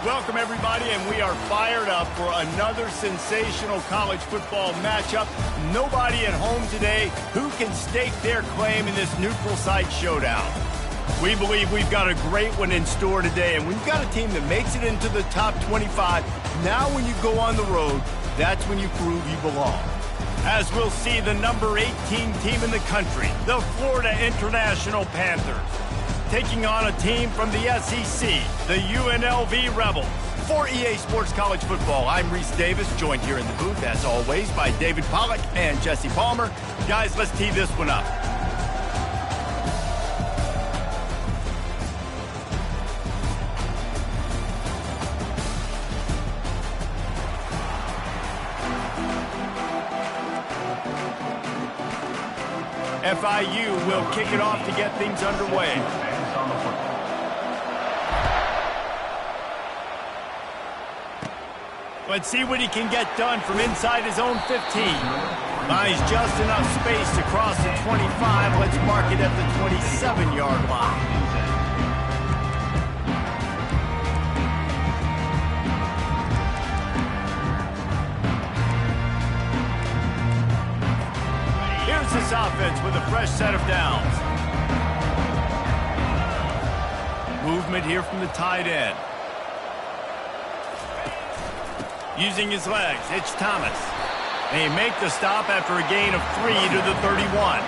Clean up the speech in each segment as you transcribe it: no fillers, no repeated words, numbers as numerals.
Welcome, everybody, and we are fired up for another sensational college football matchup. Nobody at home today who can stake their claim in this neutral site showdown. We believe we've got a great one in store today, and we've got a team that makes it into the top 25. Now when you go on the road, that's when you prove you belong. As we'll see the number 18 team in the country, the Florida International Panthers, taking on a team from the SEC, the UNLV Rebels. For EA Sports College Football, I'm Reese Davis, joined here in the booth, as always, by David Pollack and Jesse Palmer. Guys, let's tee this one up. FIU will kick it off to get things underway. Let's see what he can get done from inside his own 15. Buys just enough space to cross the 25. Let's mark it at the 27-yard line. Here's this offense with a fresh set of downs. Movement here from the tight end. Using his legs, it's Thomas. They make the stop after a gain of 3 to the 31.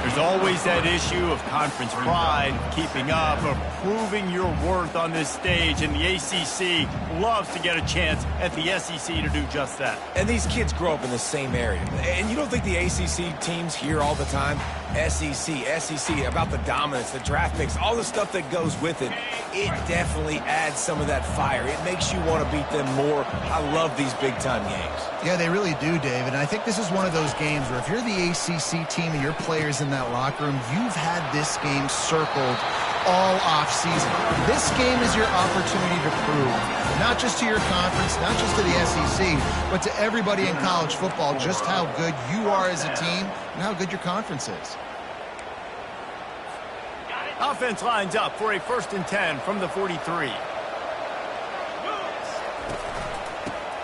There's always that issue of conference pride, keeping up, or proving your worth on this stage, and the ACC loves to get a chance at the SEC to do just that. And these kids grow up in the same area. And you don't think the ACC teams hear all the time, SEC, about the dominance, the draft picks, all the stuff that goes with it. It definitely adds some of that fire. It makes you want to beat them more. I love these big-time games. Yeah, they really do, David. And I think this is one of those games where if you're the ACC team and your players in that locker room, you've had this game circled all off-season. This game is your opportunity to prove, not just to your conference, not just to the SEC, but to everybody in college football, just how good you are as a team and how good your conference is. Offense lines up for a 1st and 10 from the 43.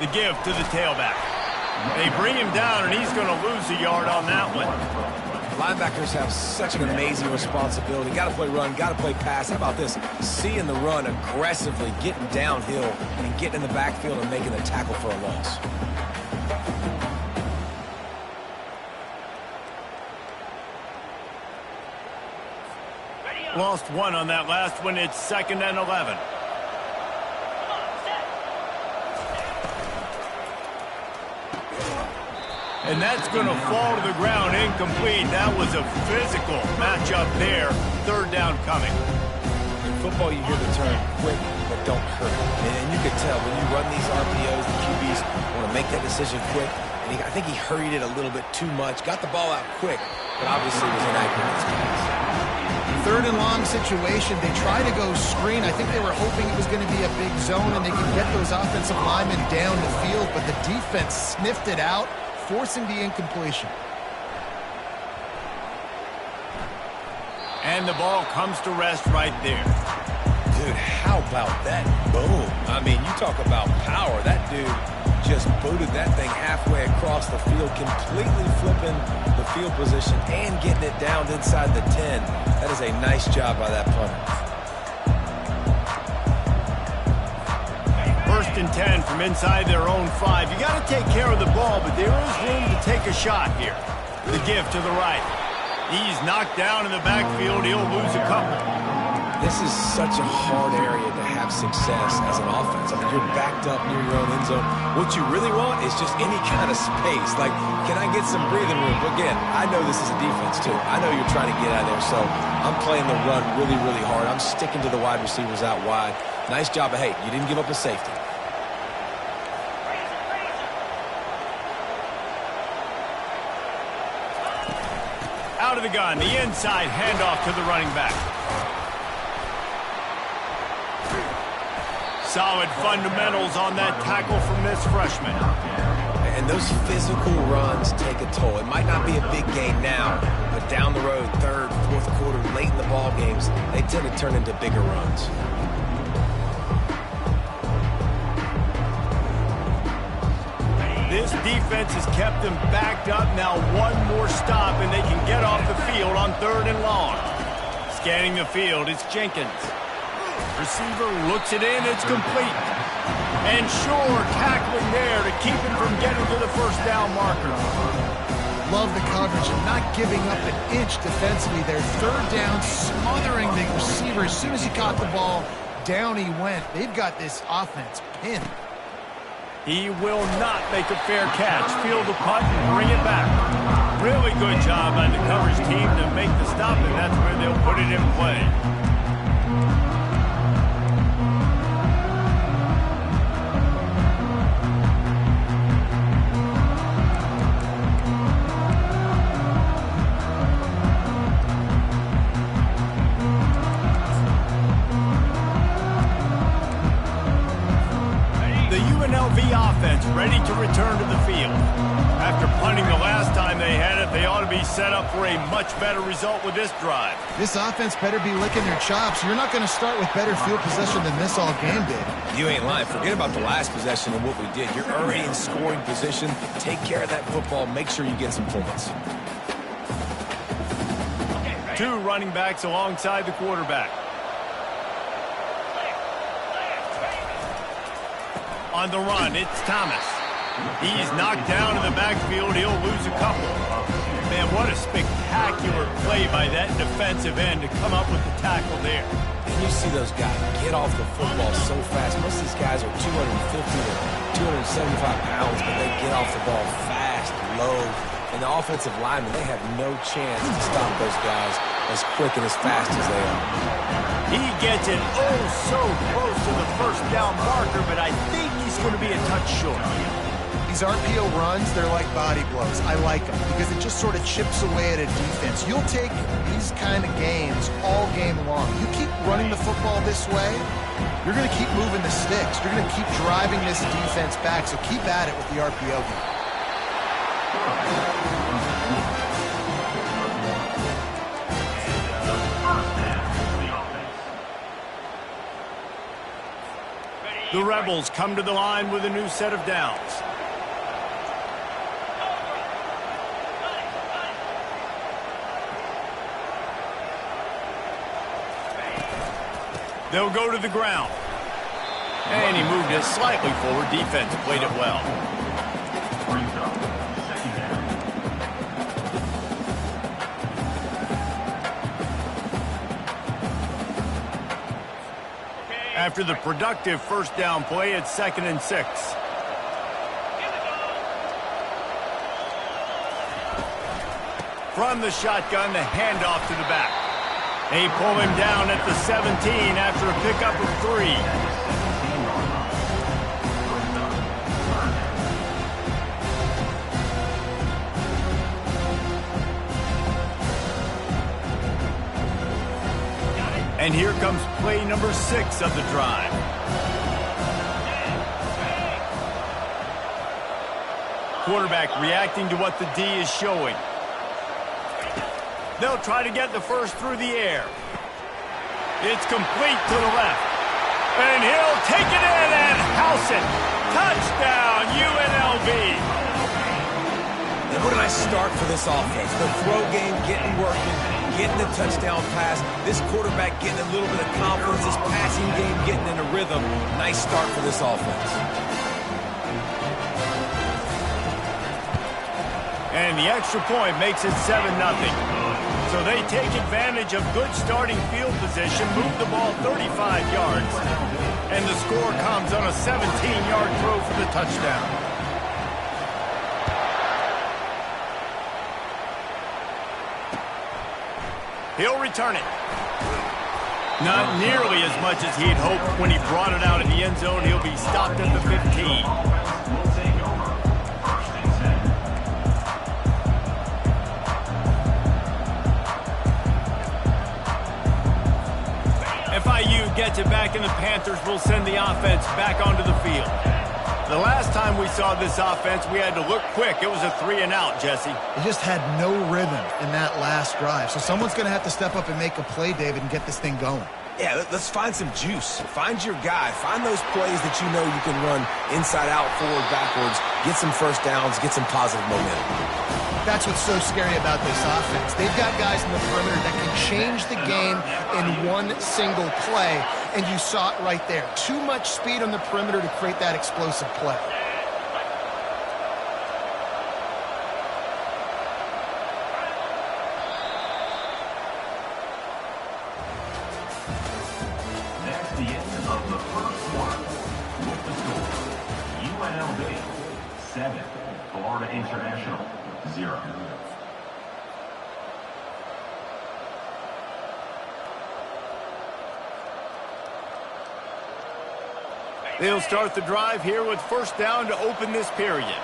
The give to the tailback. They bring him down, and he's going to lose a yard on that one. Linebackers have such an amazing responsibility. Got to play run, got to play pass. How about this? Seeing the run aggressively, getting downhill, and getting in the backfield and making the tackle for a loss. Lost 1 on that last one. It's 2nd and 11. And that's going to fall to the ground incomplete. That was a physical matchup there. 3rd down coming. In football, you hear the term quick but don't hurt. And you can tell when you run these RPOs, the QBs want to make that decision quick. And I think he hurried it a little bit too much. Got the ball out quick, but obviously was inaccurate in his pass. 3rd and long situation. They try to go screen. I think they were hoping it was going to be a big zone and they could get those offensive linemen down the field, but the defense sniffed it out, forcing the incompletion. And the ball comes to rest right there. Dude, how about that boom? I mean, you talk about power. That dude just booted that thing halfway across the field, completely flipping the field position and getting it down inside the 10. That is a nice job by that punter. 1st and 10 from inside their own 5. You got to take care of the ball, but there is room to take a shot here. The give to the right. He's knocked down in the backfield. He'll lose a couple. This is such a hard area to have success as an offense. I mean, you're backed up near your own end zone. What you really want is just any kind of space. Like, can I get some breathing room? But again, I know this is a defense, too. I know you're trying to get out of there, so I'm playing the run really, really hard. I'm sticking to the wide receivers out wide. Nice job, but hey, you didn't give up a safety. Out of the gun, the inside handoff to the running back. Solid fundamentals on that tackle from this freshman. And those physical runs take a toll. It might not be a big gain now, but down the road, 3rd, 4th quarter, late in the ball games, they tend to turn into bigger runs. This defense has kept them backed up. Now one more stop, and they can get off the field on 3rd and long. Scanning the field, it's Jenkins. Receiver looks it in, it's complete. And Shore tackling there to keep him from getting to the first down marker. Love the coverage and not giving up an inch defensively there. 3rd down, smothering the receiver. As soon as he caught the ball, down he went. They've got this offense pinned. He will not make a fair catch. Field the punt and bring it back. Really good job by the coverage team to make the stop, and that's where they'll put it in play. Offense ready to return to the field. After punting the last time they had it, they ought to be set up for a much better result with this drive. This offense better be licking their chops. You're not going to start with better field possession than this all game did. You ain't lying. Forget about the last possession and what we did. You're already in scoring position. Take care of that football. Make sure you get some points. 2 running backs alongside the quarterback. On the run, it's Thomas. He's knocked down in the backfield. He'll lose a couple. Man, what a spectacular play by that defensive end to come up with the tackle there. And you see those guys get off the football so fast. Most of these guys are 250 to 275 pounds, but they get off the ball fast, low. And the offensive linemen, they have no chance to stop those guys as quick and as fast as they are. He gets it so close to the first down marker, but I think he's going to be a touch short. These RPO runs, they're like body blows. I like them because it just sort of chips away at a defense. You'll take these kind of games all game long. You keep running the football this way, you're going to keep moving the sticks. You're going to keep driving this defense back, so keep at it with the RPO game. The Rebels come to the line with a new set of downs. They'll go to the ground. And he moved it slightly forward. Defense played it well. After the productive first down play, it's 2nd and 6. From the shotgun, the handoff to the back. They pull him down at the 17 after a pickup of 3. And here comes play number 6 of the drive. Quarterback reacting to what the D is showing. They'll try to get the first through the air. It's complete to the left. And he'll take it in and house it. Touchdown, UNLV. And what a nice start for this offense. The throw game getting working, getting the touchdown pass. This quarterback getting a little bit of confidence. This passing game getting in a rhythm. Nice start for this offense. And the extra point makes it 7-0. So they take advantage of good starting field position, move the ball 35 yards, and the score comes on a 17-yard throw for the touchdown. He'll return it. Not nearly as much as he'd hoped when he brought it out in the end zone. He'll be stopped at the 15. FIU gets it back, and the Panthers will send the offense back onto the field. The last time we saw this offense, we had to look quick. It was a 3-and-out, Jesse. It just had no rhythm in that last drive. So someone's going to have to step up and make a play, David, and get this thing going. Yeah, let's find some juice. Find your guy. Find those plays that you know you can run inside out, forward, backwards, get some first downs, get some positive momentum. That's what's so scary about this offense. They've got guys in the perimeter that can change the game in one single play, and you saw it right there. Too much speed on the perimeter to create that explosive play. The end of the first quarter with the score, UNLV 7, Florida International 0. They'll start the drive here with first down to open this period.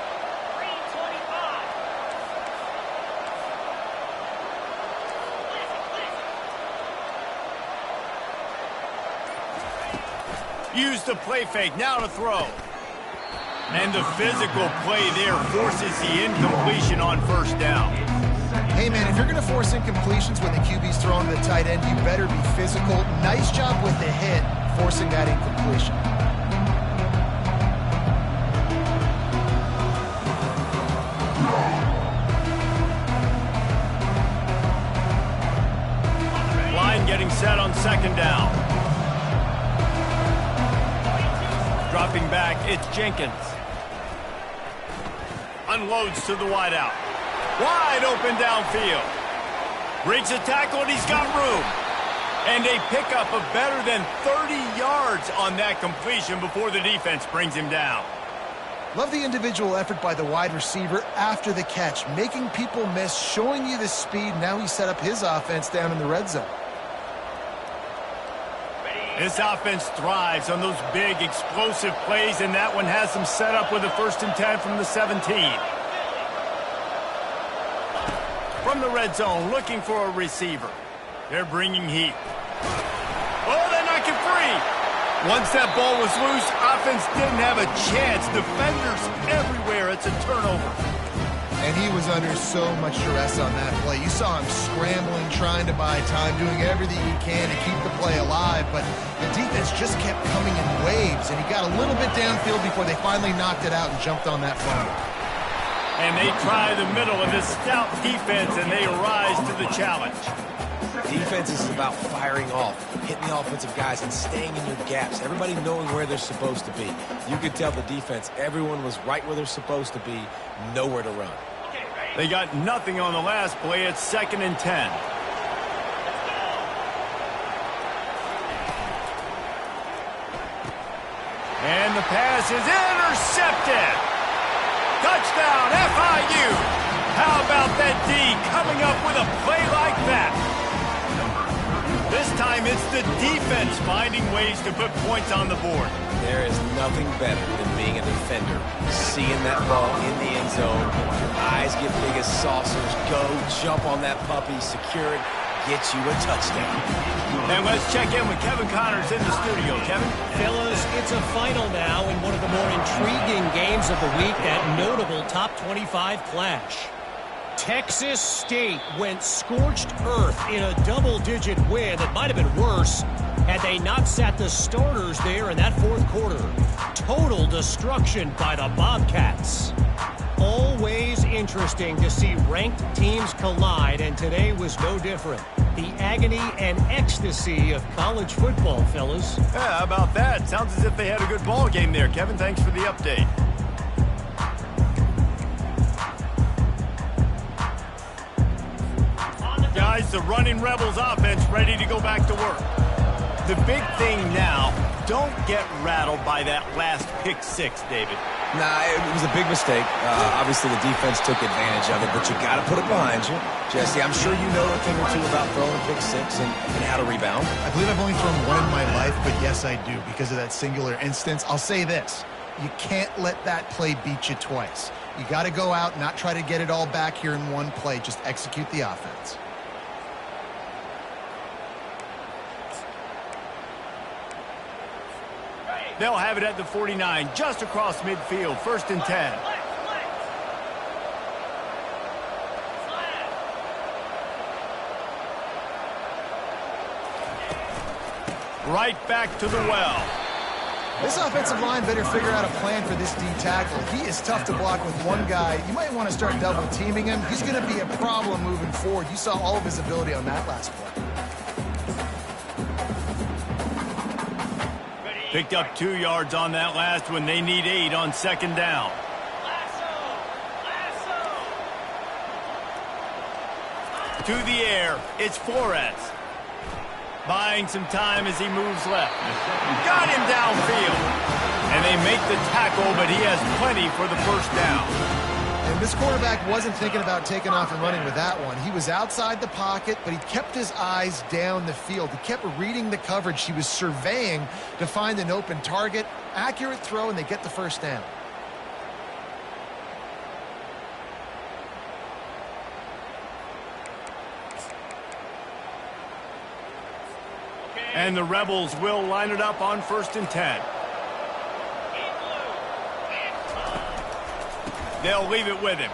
Use the play fake, now to throw. And the physical play there forces the incompletion on first down. Hey, man, if you're going to force incompletions when the QB's throwing to the tight end, you better be physical. Nice job with the hit, forcing that incompletion. Line getting set on second down. Dropping back, it's Jenkins. Unloads to the wideout. Wide open downfield. Breaks a tackle and he's got room. And a pickup of better than 30 yards on that completion before the defense brings him down. Love the individual effort by the wide receiver after the catch, making people miss, showing you the speed. Now he set up his offense down in the red zone. This offense thrives on those big, explosive plays, and that one has them set up with a 1st and 10 from the 17. From the red zone, looking for a receiver. They're bringing heat. Oh, they knock it free. Once that ball was loose, offense didn't have a chance. Defenders everywhere. It's a turnover. And he was under so much duress on that play. You saw him scrambling, trying to buy time, doing everything he can to keep the play alive. But the defense just kept coming in waves, and he got a little bit downfield before they finally knocked it out and jumped on that fumble. And they try the middle of this stout defense, and they rise to the challenge. Defense is about firing off, hitting the offensive guys, and staying in your gaps. Everybody knowing where they're supposed to be. You could tell the defense, everyone was right where they're supposed to be, nowhere to run. They got nothing on the last play. It's 2nd and 10. And the pass is intercepted. Touchdown, FIU. How about that D coming up with a play like that? This time it's the defense finding ways to put points on the board. There is nothing better than being a defender. Seeing that ball in the end zone, your eyes get big as saucers, go, jump on that puppy, secure it, get you a touchdown. And let's check in with Kevin Connors in the studio. Kevin? Fellas, it's a final now in one of the more intriguing games of the week, that notable top 25 clash. Texas State went scorched earth in a double-digit win that might have been worse had they not sat the starters there in that 4th quarter. Total destruction by the Bobcats. Always interesting to see ranked teams collide, and today was no different. The agony and ecstasy of college football, fellas. Yeah, how about that? Sounds as if they had a good ball game there. Kevin, thanks for the update. Guys, the running Rebels offense ready to go back to work. The big thing now, don't get rattled by that last pick 6, David. Nah, it was a big mistake. Obviously, the defense took advantage of it, but you got to put it behind you. Jesse, I'm sure you know a thing or two about throwing pick 6 and how to rebound. I believe I've only thrown one in my life, but yes, I do, because of that singular instance. I'll say this. You can't let that play beat you twice. You got to go out, not try to get it all back here in one play. Just execute the offense. They'll have it at the 49, just across midfield, 1st and 10. Right back to the well. This offensive line better figure out a plan for this D tackle. He is tough to block with one guy. You might want to start double teaming him. He's going to be a problem moving forward. You saw all of his ability on that last play. Picked up 2 yards on that last one. They need 8 on second down. To the air, it's Flores. Buying some time as he moves left. Got him downfield. And they make the tackle, but he has plenty for the first down. And this quarterback wasn't thinking about taking off and running with that one. He was outside the pocket, but he kept his eyes down the field. He kept reading the coverage. He was surveying to find an open target. Accurate throw, and they get the first down. And the Rebels will line it up on 1st and 10. They'll leave it with him.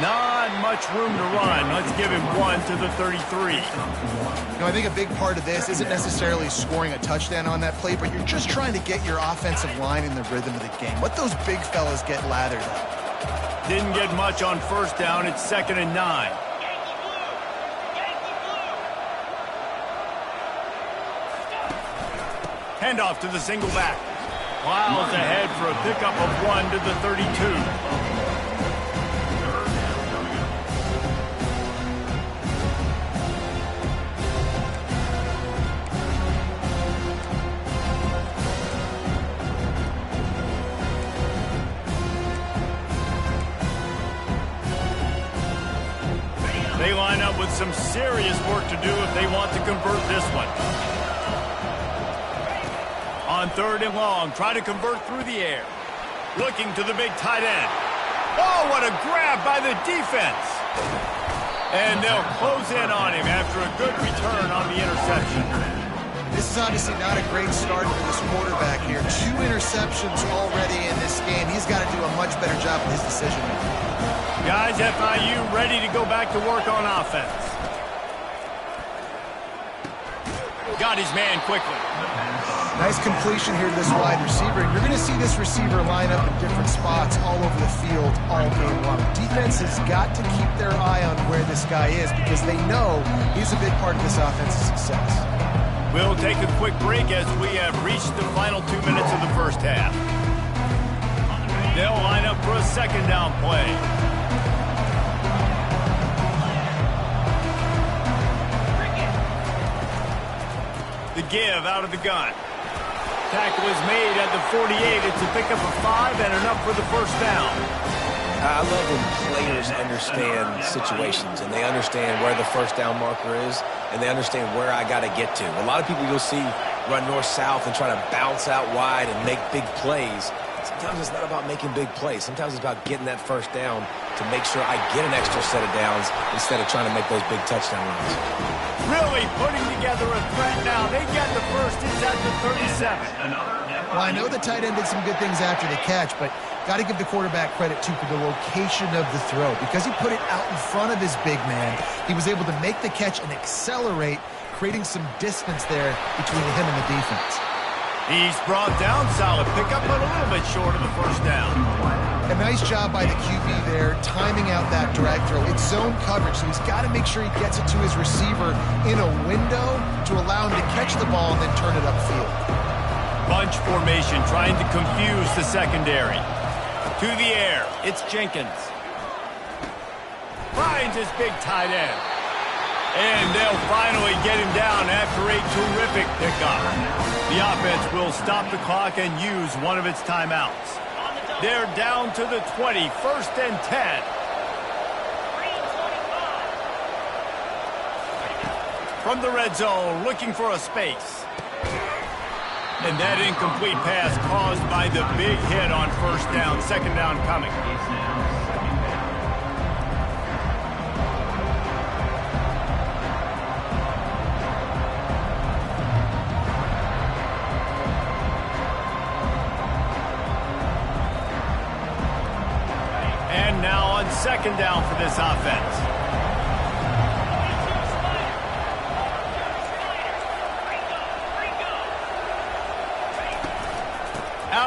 Not much room to run. Let's give him 1 to the 33. I think a big part of this isn't necessarily scoring a touchdown on that play, but you're just trying to get your offensive line in the rhythm of the game. Let those big fellas get lathered up. Didn't get much on 1st down. It's 2nd and 9. Handoff to the single back. Plows ahead for a pickup of 1 to the 32. They line up with some serious work to do if they want to convert this one. On 3rd and long, try to convert through the air. Looking to the big tight end. Oh, what a grab by the defense. And they'll close in on him after a good return on the interception. This is obviously not a great start for this quarterback here. 2 interceptions already in this game. He's got to do a much better job with his decision-making. Guys, FIU ready to go back to work on offense. Got his man quickly. Nice completion here to this wide receiver. You're going to see this receiver line up in different spots all over the field all game long. Defense has got to keep their eye on where this guy is because they know he's a big part of this offense's success. We'll take a quick break as we have reached the final 2 minutes of the first half. They'll line up for a 2nd down play. The give out of the gun. Tackle is made at the 48. It's a pickup of 5 and enough for the first down. I love when players understand situations and they understand where the first down marker is and they understand where I got to get to. A lot of people you'll see run north-south and try to bounce out wide and make big plays. Sometimes it's not about making big plays. Sometimes it's about getting that first down to make sure I get an extra set of downs instead of trying to make those big touchdown runs. Really putting together a threat now. They get the first. It's at the 37. Well, I know the tight end did some good things after the catch, but got to give the quarterback credit, too, for the location of the throw. Because he put it out in front of his big man, he was able to make the catch and accelerate, creating some distance there between him and the defense. He's brought down. Solid pickup, but a little bit short of the first down. A nice job by the QB there, timing out that drag throw. It's zone coverage, so he's got to make sure he gets it to his receiver in a window to allow him to catch the ball and then turn it upfield. Bunch formation, trying to confuse the secondary. To the air, it's Jenkins. Finds his big tight end. And they'll finally get him down after a terrific pickup. The offense will stop the clock and use one of its timeouts. They're down to the 20, 1st and 10. From the red zone, looking for a space. And that incomplete pass caused by the big hit on 1st down, 2nd down coming. And now on 2nd down for this offense.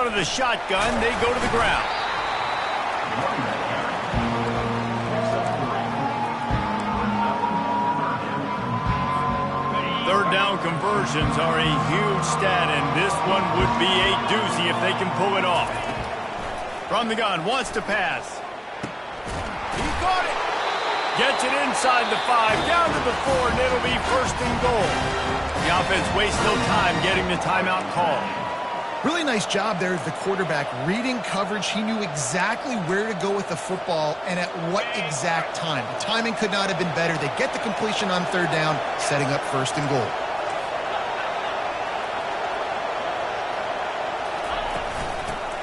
out of the shotgun. They go to the ground. Third down conversions are a huge stat, and this one would be a doozy if they can pull it off. From the gun, wants to pass. He got it. Gets it inside the 5, down to the 4, and it'll be first and goal. The offense wastes no time getting the timeout call. Really nice job there of the quarterback reading coverage. He knew exactly where to go with the football and at what exact time. The timing could not have been better. They get the completion on third down, setting up first and goal.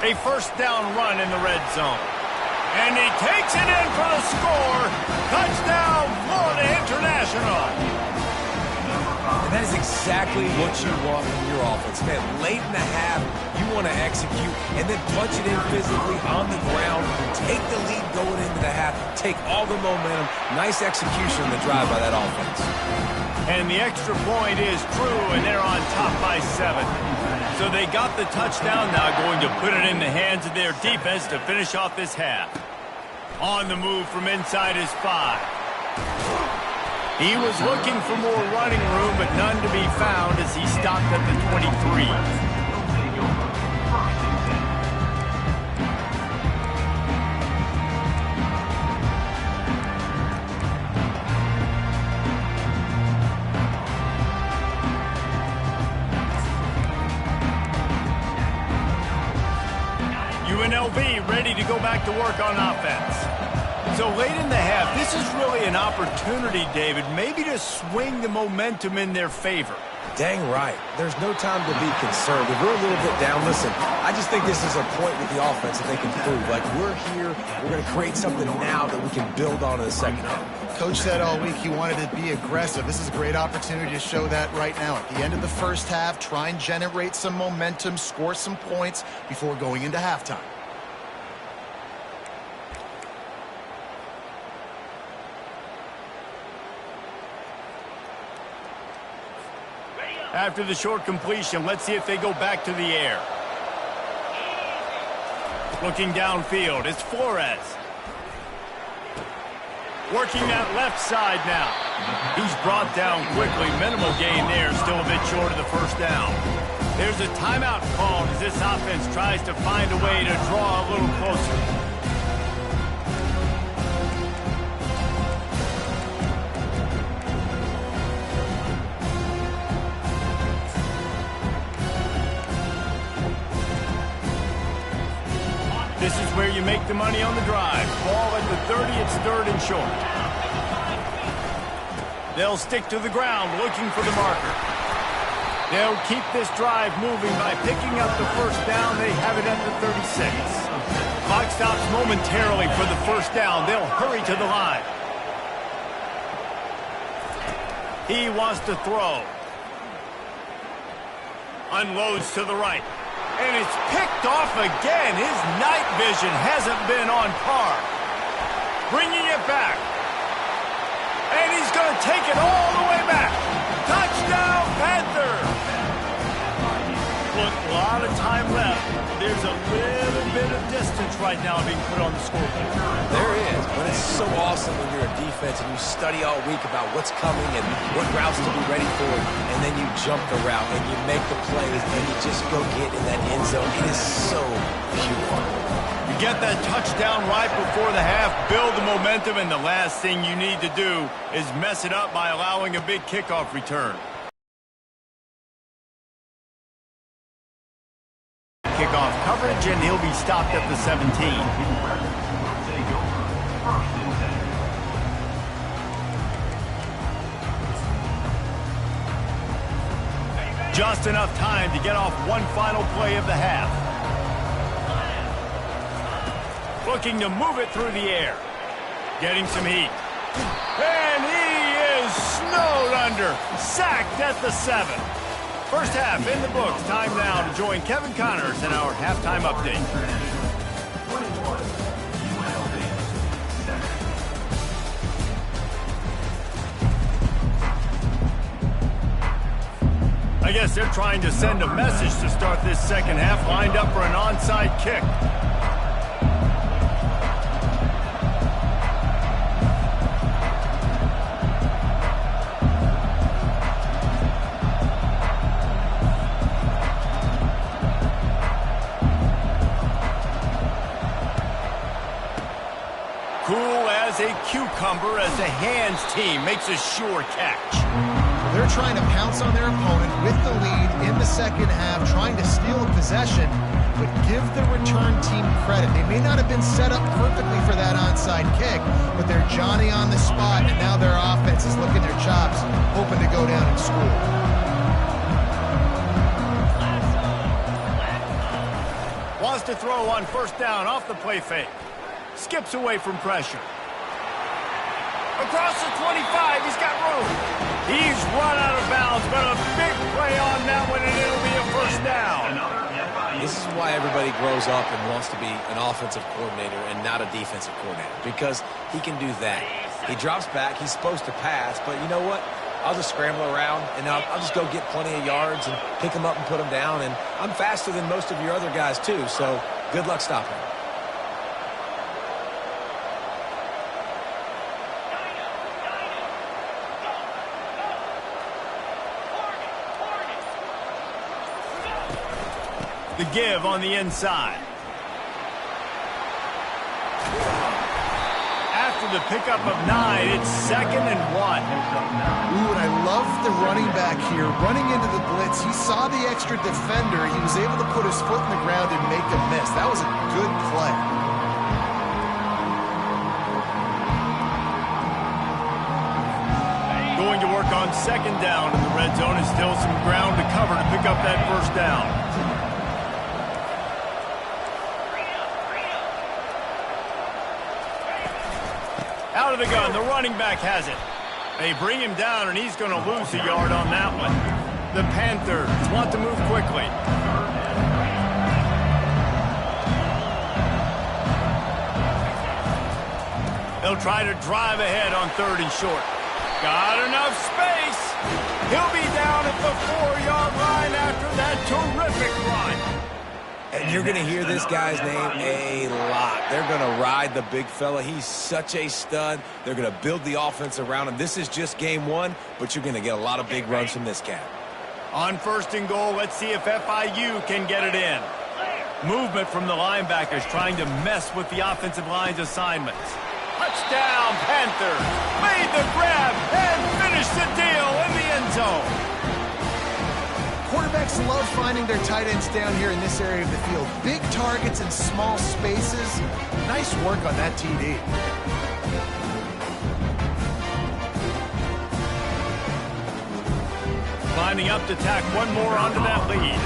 A first down run in the red zone. And he takes it in for the score. Touchdown, Florida International. And that is exactly what you want from your offense. Man, late in the half, you want to execute and then punch it in physically on the ground, take the lead going into the half, take all the momentum. Nice execution on the drive by that offense. And the extra point is true, and they're on top by 7. So they got the touchdown, now going to put it in the hands of their defense to finish off this half. On the move from inside his 5. He was looking for more running room, but none to be found as he stopped at the 23. UNLV ready to go back to work on offense. So late in the half, this is really an opportunity, David, maybe to swing the momentum in their favor. Dang right. There's no time to be concerned. If we're a little bit down, listen, I just think this is a point with the offense that they can prove. Like, we're here, we're going to create something now that we can build on in the second half. Coach said all week he wanted to be aggressive. This is a great opportunity to show that right now. At the end of the first half, try and generate some momentum, score some points before going into halftime. After the short completion, let's see if they go back to the air. Looking downfield, it's Flores. Working that left side now. He's brought down quickly. Minimal gain there, still a bit short of the first down. There's a timeout called as this offense tries to find a way to draw a little closer. This is where you make the money on the drive. Ball at the 30, it's third and short. They'll stick to the ground looking for the marker. They'll keep this drive moving by picking up the first down. They have it at the 36. Clock stops momentarily for the first down. They'll hurry to the line. He wants to throw. Unloads to the right. And it's picked off again. His night vision hasn't been on par. Bringing it back. And he's going to take it all the way back. Touchdown, Panthers! Look, a lot of time left. There's a little bit of distance right now being put on the scoreboard. There is, but it's so awesome when you're a defense and you study all week about what's coming and what routes to be ready for, and then you jump the route and you make the plays and you just go get in that end zone. It is so beautiful. You get that touchdown right before the half, build the momentum, and the last thing you need to do is mess it up by allowing a big kickoff return. Kickoff coverage, and he'll be stopped at the 17. Just enough time to get off one final play of the half. Looking to move it through the air. Getting some heat. And he is snowed under. Sacked at the 7. First half in the books. Time now to join Kevin Connors in our halftime update. A I guess they're trying to send a message to start this second half, lined up for an onside kick. Cool as a cucumber as the hands team makes a sure catch. They're trying to pounce on their opponent with the lead in the second half, trying to steal a possession, but give the return team credit. They may not have been set up perfectly for that onside kick, but they're Johnny on the spot, and now their offense is licking their chops, hoping to go down and score. Wants to throw on first down off the play fake. Skips away from pressure. Across the 25, he's got room. He's run out of bounds, but a big play on that one, and it'll be a first down. This is why everybody grows up and wants to be an offensive coordinator and not a defensive coordinator, because he can do that. He drops back. He's supposed to pass, but you know what? I'll just scramble around, and I'll just go get plenty of yards and pick them up and put them down, and I'm faster than most of your other guys, too, so good luck stopping him. The give on the inside. After the pickup of 9, it's 2nd and 1. Ooh, and I love the running back here. Running into the blitz, he saw the extra defender. He was able to put his foot in the ground and make a miss. That was a good play. Going to work on 2nd down in the red zone, and still some ground to cover to pick up that first down. Out of the gun, the running back has it. They bring him down, and he's going to lose a yard on that one. The Panthers want to move quickly. They'll try to drive ahead on 3rd and short. Got enough space. He'll be down at the 4-yard line after that terrific run. And you're going to hear this guy's name a lot. They're going to ride the big fella. He's such a stud. They're going to build the offense around him. This is just game 1, but you're going to get a lot of big runs from this cat. On 1st and goal, let's see if FIU can get it in. Movement from the linebackers trying to mess with the offensive line's assignments. Touchdown, Panthers. Made the grab and finished the deal in the end zone. Quarterbacks love finding their tight ends down here in this area of the field. Big targets in small spaces. Nice work on that TD. Lining up to tack one more onto that lead.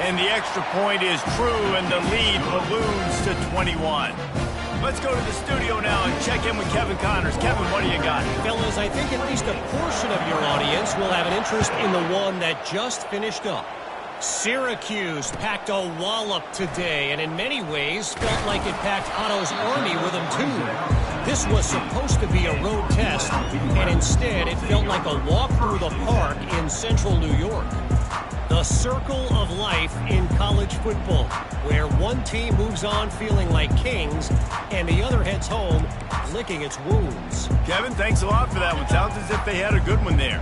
And the extra point is true, and the lead balloons to 21. Let's go to the studio now and check in with Kevin Connors. Kevin, what do you got? Fellas, I think at least a portion of your audience will have an interest in the one that just finished up. Syracuse packed a wallop today, and in many ways felt like it packed Otto's Army with them too. This was supposed to be a road test, and instead it felt like a walk through the park in central New York. The circle of life in college football, where one team moves on feeling like kings and the other heads home licking its wounds. Kevin, thanks a lot for that one. Sounds as if they had a good one there.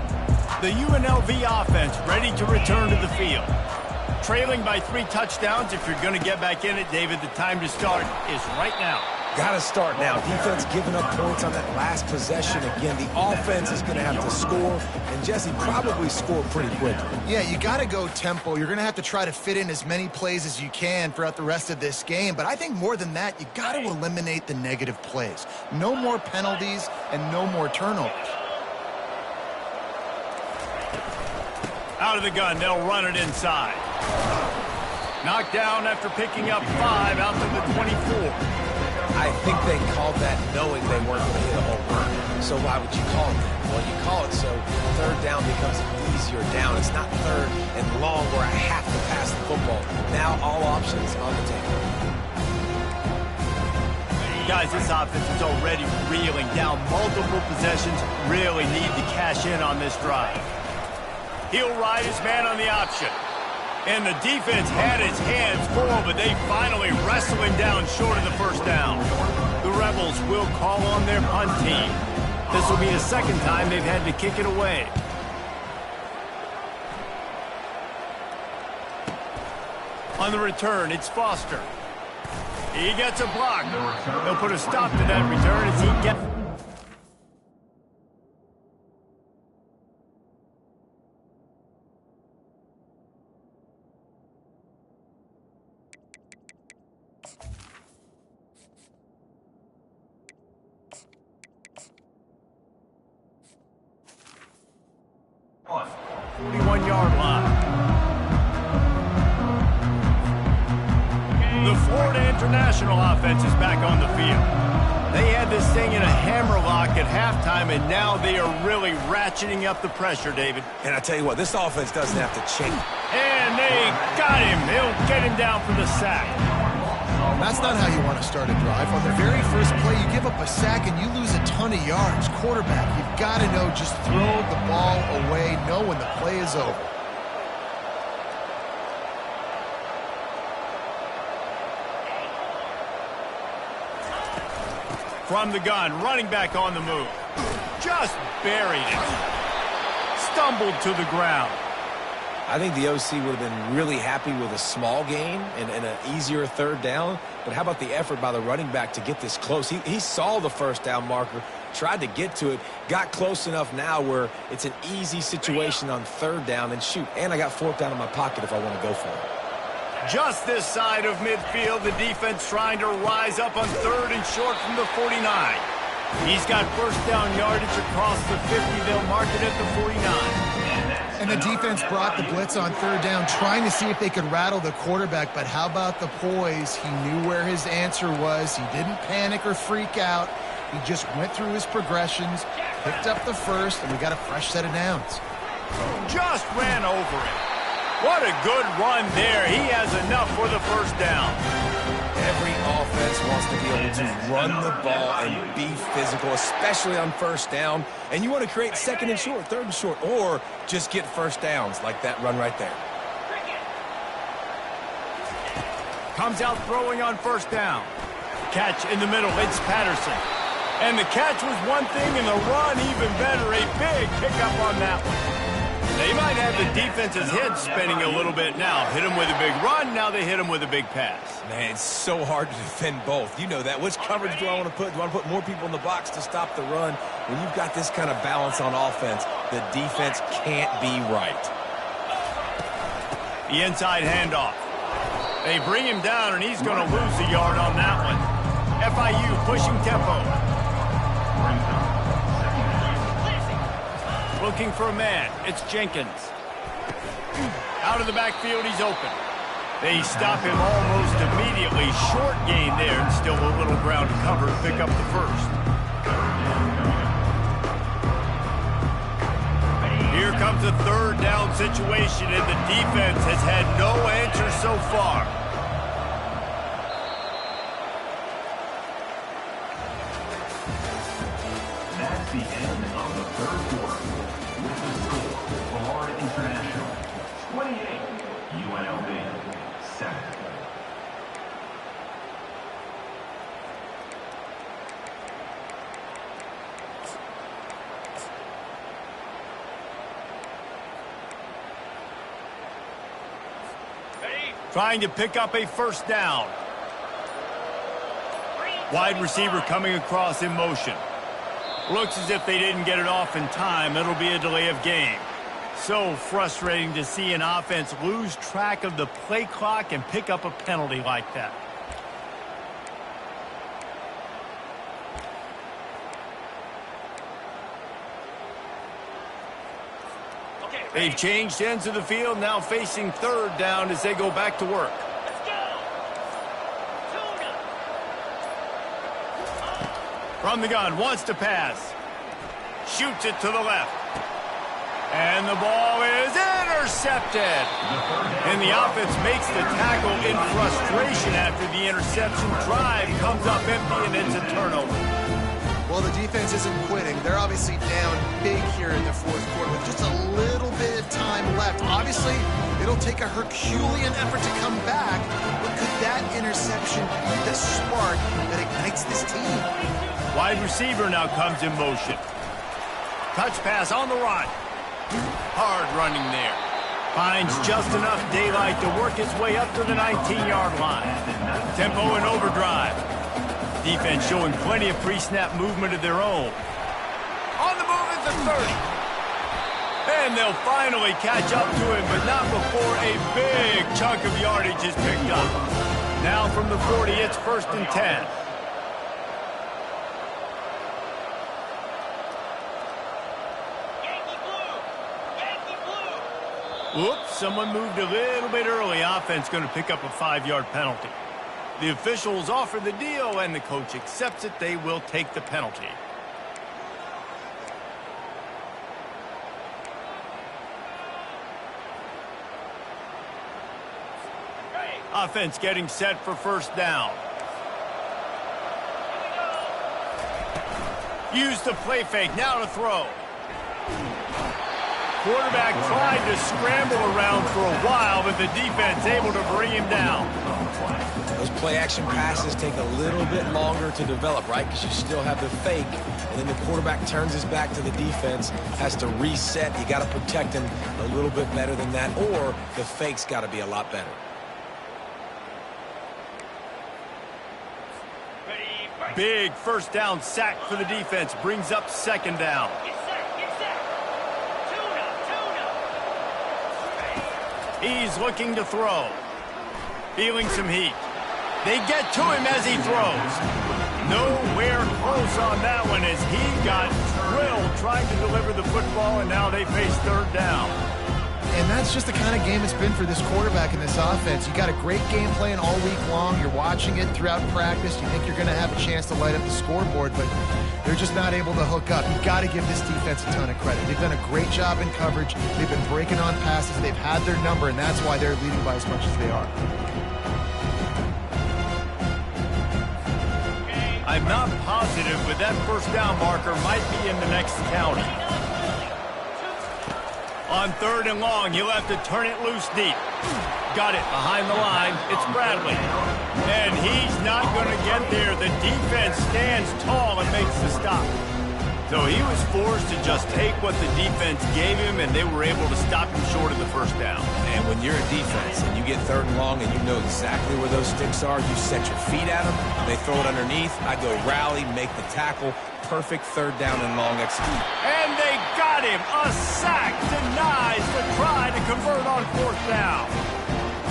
The UNLV offense ready to return to the field. Trailing by 3 touchdowns. If you're going to get back in it, David, the time to start is right now. Got to start now. Defense giving up points on that last possession. Again, the offense is going to have to score, and Jesse probably score pretty quickly. Yeah, you got to go tempo. You're going to have to try to fit in as many plays as you can throughout the rest of this game. But I think more than that, you got to eliminate the negative plays. No more penalties and no more turnovers. Out of the gun, they'll run it inside. Knocked down after picking up 5 out to the 24. I think they called that knowing they weren't going to hit a home run. So why would you call it that? Well, you call it so 3rd down becomes an easier down. It's not 3rd and long where I have to pass the football. Now all options on the table. Got guys, this offense is already reeling down multiple possessions. Really need to cash in on this drive. He'll ride his man on the option. And the defense had his hands full, but they finally wrestle him down short of the first down. The Rebels will call on their punt team. This will be the second time they've had to kick it away. On the return, it's Foster. He gets a block. They'll put a stop to that return as he gets... on 41-yard line. The Florida International offense is back on the field. They had this thing in a hammerlock at halftime, and now they are really ratcheting up the pressure, David. And I tell you what, this offense doesn't have to change. And they got him. They'll get him down for the sack. That's not how you want to start a drive. On the very first play, you give up a sack and you lose a ton of yards. Quarterback, you've got to know, just throw the ball away, know when the play is over. From the gun, running back on the move. Just buried it. Stumbled to the ground. I think the OC would have been really happy with a small gain and an easier third down. But how about the effort by the running back to get this close? He saw the first down marker, tried to get to it, got close enough now where it's an easy situation on third down. And shoot, and I got fourth down in my pocket if I want to go for it. Just this side of midfield, the defense trying to rise up on third and short from the 49. He's got first down yardage across the 50. They'll mark it at the 49. And the defense brought the blitz on third down, trying to see if they could rattle the quarterback. But how about the poise? He knew where his answer was. He didn't panic or freak out. He just went through his progressions, picked up the first, and we got a fresh set of downs. Just ran over it. What a good run there. He has enough for the first down. Every offense wants to be able to run the ball and be physical, especially on first down. And you want to create second and short, third and short, or just get first downs like that run right there. Comes out throwing on first down. Catch in the middle. It's Patterson. And the catch was one thing, and the run even better. A big pickup on that one. They might have the defense's head spinning a little bit now. Hit him with a big run, now they hit him with a big pass. Man, it's so hard to defend both. You know that. Which coverage do I want to put? Do I want to put more people in the box to stop the run? When you've got this kind of balance on offense, the defense can't be right. The inside handoff. They bring him down, and he's going to lose a yard on that one. FIU pushing tempo. Looking for a man. It's Jenkins. Out of the backfield, he's open. They stop him almost immediately. Short gain there, and still a little ground to cover to pick up the first. Here comes a third down situation, and the defense has had no answer so far. That's the end of the third quarter. With the score, Florida International 28, UNLV 7. Trying to pick up a first down. Wide receiver coming across in motion. Looks as if they didn't get it off in time. It'll be a delay of game. So frustrating to see an offense lose track of the play clock and pick up a penalty like that. They've changed ends of the field, now facing third down as they go back to work. From the gun, wants to pass. Shoots it to the left. And the ball is intercepted. And the offense makes the tackle in frustration after the interception. Drive comes up empty, and it's a turnover. Well, the defense isn't quitting. They're obviously down big here in the fourth quarter with just a little bit of time left. Obviously, it'll take a Herculean effort to come back, but could that interception be the spark that ignites this team? Wide receiver now comes in motion. Touch pass on the run. Hard running there. Finds just enough daylight to work his way up to the 19-yard line. Tempo and overdrive. Defense showing plenty of pre-snap movement of their own. On the move at the 30. And they'll finally catch up to him, but not before a big chunk of yardage is picked up. Now from the 40, it's 1st and 10. Whoops, someone moved a little bit early. Offense going to pick up a 5-yard penalty. The officials offer the deal, and the coach accepts it. They will take the penalty. Offense getting set for 1st down. Use the play fake, now to throw. Quarterback tried to scramble around for a while, but the defense able to bring him down. Those play-action passes take a little bit longer to develop, right? Because you still have the fake, and then the quarterback turns his back to the defense, has to reset. You got to protect him a little bit better than that, or the fake's got to be a lot better. Big 1st down sack for the defense, brings up 2nd down. He's looking to throw. Feeling some heat. They get to him as he throws. Nowhere close on that one as he got drilled trying to deliver the football, and now they face 3rd down. And that's just the kind of game it's been for this quarterback in this offense. You got a great game plan all week long. You're watching it throughout practice. You think you're going to have a chance to light up the scoreboard, but they're just not able to hook up. You've got to give this defense a ton of credit. They've done a great job in coverage. They've been breaking on passes. They've had their number, and that's why they're leading by as much as they are. I'm not positive, but that 1st down marker might be in the next county. On 3rd and long, he'll have to turn it loose deep. Got it behind the line. It's Bradley. And he's not going to get there. The defense stands tall and makes the stop. So he was forced to just take what the defense gave him, and they were able to stop him short of the 1st down. And when you're a defense and you get 3rd and long and you know exactly where those sticks are, you set your feet at them, they throw it underneath, I go rally, make the tackle, perfect 3rd down and long execute. And they got him. A sack denies the try to convert on 4th down.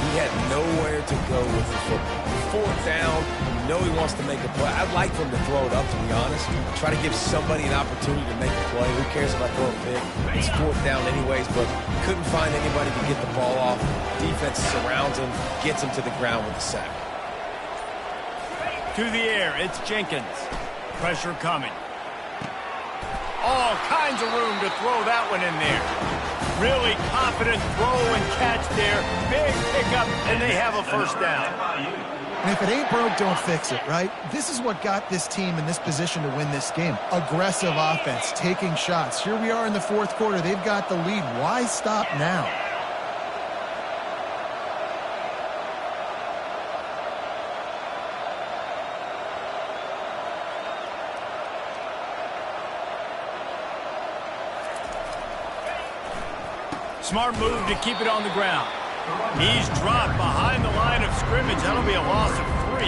He had nowhere to go with the football. 4th down, you know he wants to make a play. I'd like for him to throw it up, to be honest. Try to give somebody an opportunity to make a play. Who cares if I throw it big? It's 4th down anyways, but couldn't find anybody to get the ball off. Defense surrounds him, gets him to the ground with the sack. To the air, it's Jenkins. Pressure coming. All kinds of room to throw that one in there. Really confident throw and catch there. Big pickup, and they have a 1st down. And if it ain't broke, don't fix it, right? This is what got this team in this position to win this game. Aggressive offense, taking shots. Here we are in the 4th quarter. They've got the lead. Why stop now? Smart move to keep it on the ground. He's dropped behind the line of scrimmage. That'll be a loss of 3.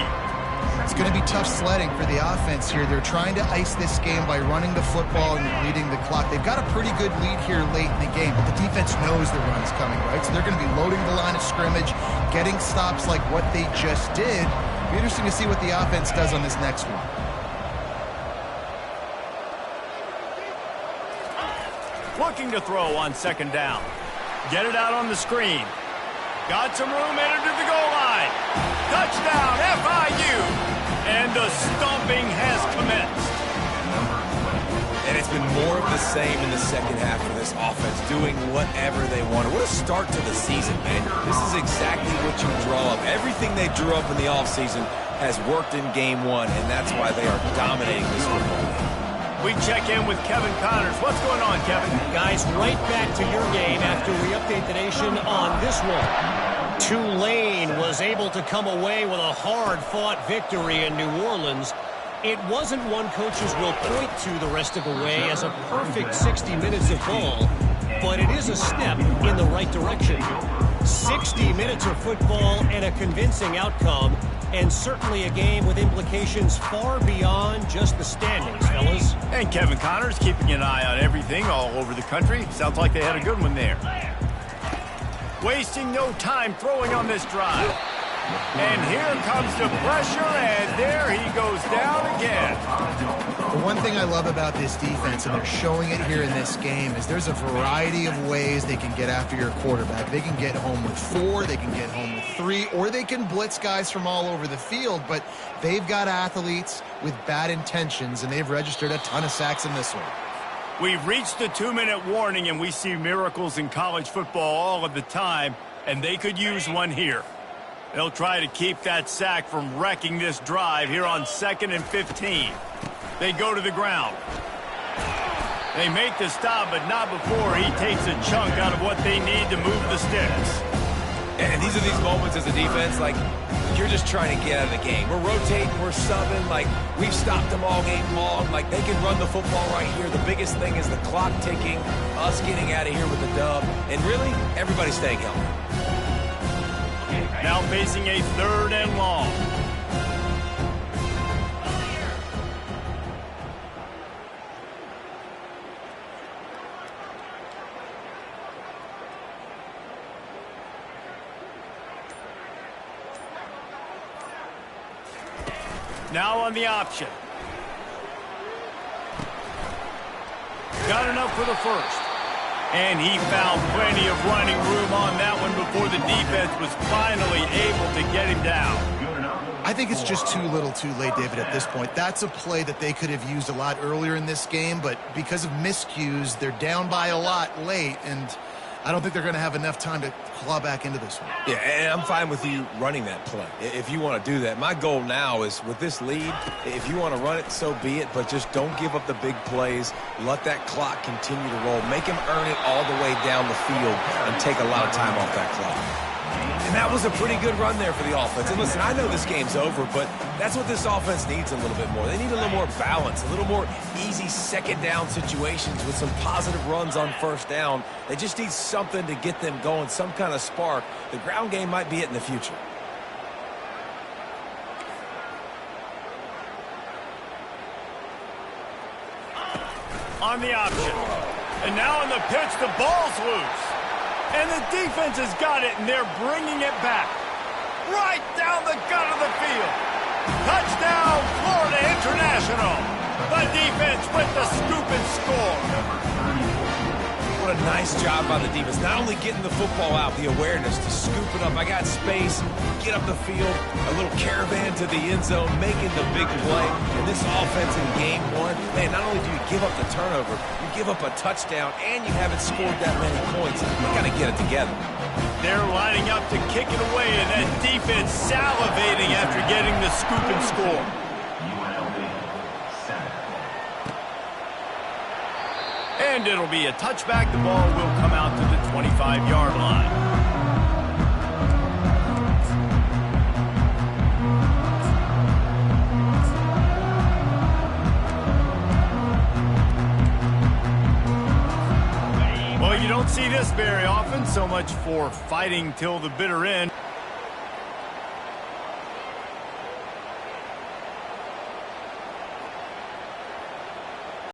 It's going to be tough sledding for the offense here. They're trying to ice this game by running the football and leading the clock. They've got a pretty good lead here late in the game, but the defense knows the run's coming, right? So they're going to be loading the line of scrimmage, getting stops like what they just did. It'll be interesting to see what the offense does on this next one. Looking to throw on 2nd down. Get it out on the screen. Got some room, entered to the goal line. Touchdown, FIU. And the stomping has commenced. And it's been more of the same in the second half for this offense, doing whatever they wanted. What a start to the season, man. This is exactly what you draw up. Everything they drew up in the offseason has worked in game one, and that's why they are dominating this football game. We check in with Kevin Connors. What's going on, Kevin? Guys, right back to your game after we update the nation on this one. Tulane was able to come away with a hard-fought victory in New Orleans. It wasn't one coaches will point to the rest of the way as a perfect 60 minutes of ball, but it is a step in the right direction. 60 minutes of football and a convincing outcome, and certainly a game with implications far beyond just the standings, fellas. And Kevin Connors keeping an eye on everything all over the country. Sounds like they had a good one there. Wasting no time throwing on this drive. And here comes the pressure, and there he goes down again. The one thing I love about this defense, and they're showing it here in this game, is there's a variety of ways they can get after your quarterback. They can get home with 4, they can get home with 3, or they can blitz guys from all over the field, but they've got athletes with bad intentions, and they've registered a ton of sacks in this one. We've reached the 2-minute warning, and we see miracles in college football all of the time, and they could use one here. They'll try to keep that sack from wrecking this drive here on 2nd and 15. They go to the ground. They make the stop, but not before he takes a chunk out of what they need to move the sticks. And these are these moments as a defense, like, you're just trying to get out of the game. We're rotating, we're subbing, like, we've stopped them all game long. Like, they can run the football right here. The biggest thing is the clock ticking, us getting out of here with the dub, and really, everybody staying healthy. Now facing a 3rd and long. Now on the option. Got enough for the first. And he found plenty of running room on that one before the defense was finally able to get him down. I think it's just too little too late, David, at this point. That's a play that they could have used a lot earlier in this game, but because of miscues, they're down by a lot late, and I don't think they're going to have enough time to claw back into this one. Yeah, and I'm fine with you running that play if you want to do that. My goal now is with this lead, if you want to run it, so be it, but just don't give up the big plays. Let that clock continue to roll. Make him earn it all the way down the field and take a lot of time off that clock. And that was a pretty good run there for the offense. And listen, I know this game's over, but that's what this offense needs a little bit more. They need a little more balance, a little more easy second down situations with some positive runs on first down. They just need something to get them going, some kind of spark. The ground game might be it in the future. On the option. And now on the pitch, the ball's loose. And the defense has got it, and they're bringing it back. Right down the gut of the field. Touchdown, Florida International. The defense with the scoop and score. What a nice job by the defense. Not only getting the football out, the awareness to scoop it up. I got space, get up the field, a little caravan to the end zone, making the big play. And this offense in game one, man, not only do you give up the turnover, you give up a touchdown, and you haven't scored that many points. You got to get it together. They're lining up to kick it away, and that defense salivating after getting the scoop and score. And it'll be a touchback. The ball will come out to the 25-yard line. Well, you don't see this very often. So much for fighting till the bitter end.